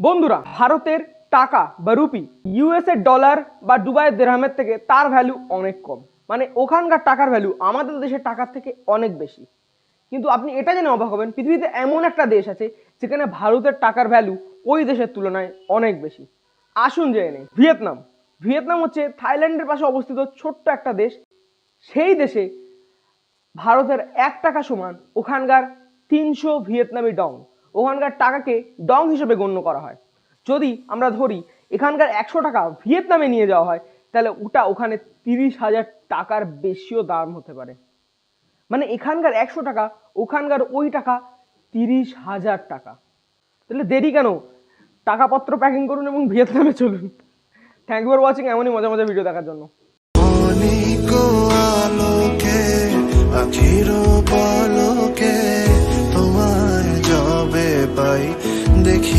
বন্ধুরা, ভারতের টাকা বা রুপি ইউএস এর ডলার বা দুবাইয়ের দিরহামের থেকে তার ভ্যালু অনেক কম। মানে ওখানকার টাকার ভ্যালু আমাদের দেশের টাকার থেকে অনেক বেশি। কিন্তু আপনি এটা জেনে অবাক হবেন, পৃথিবীতে এমন একটা দেশ আছে যেখানে ভারতের টাকার ভ্যালু ওই দেশের তুলনায় অনেক বেশি। আসুন জেনে নেই। ভিয়েতনাম। ভিয়েতনাম হচ্ছে থাইল্যান্ডের পাশে অবস্থিত ছোট্ট একটা দেশ। সেই দেশে ভারতের 1 টাকা সমান ওখানকার 300 ভিয়েতনামি ডং। ওখানকার টাকাকে ডং হিসেবে গণ্য করা হয়। যদি আমরা ধরি এখানকার 100 টাকা ভিয়েতনামে নিয়ে যাওয়া হয়, তাহলে ওটা ওখানে 30,000 টাকার বেশিও দাম হতে পারে। মানে এখানকার 100 টাকা ওখানকার ওই টাকা 30,000 টাকা। তাহলে দেরি কেন? টাকাপত্র প্যাকিং করুন এবং ভিয়েতনামে চলুন। থ্যাংক ইউ ফর ওয়াচিং এমনই মজা মজা ভিডিও দেখার জন্য। তোমায় যবে পাই দেখি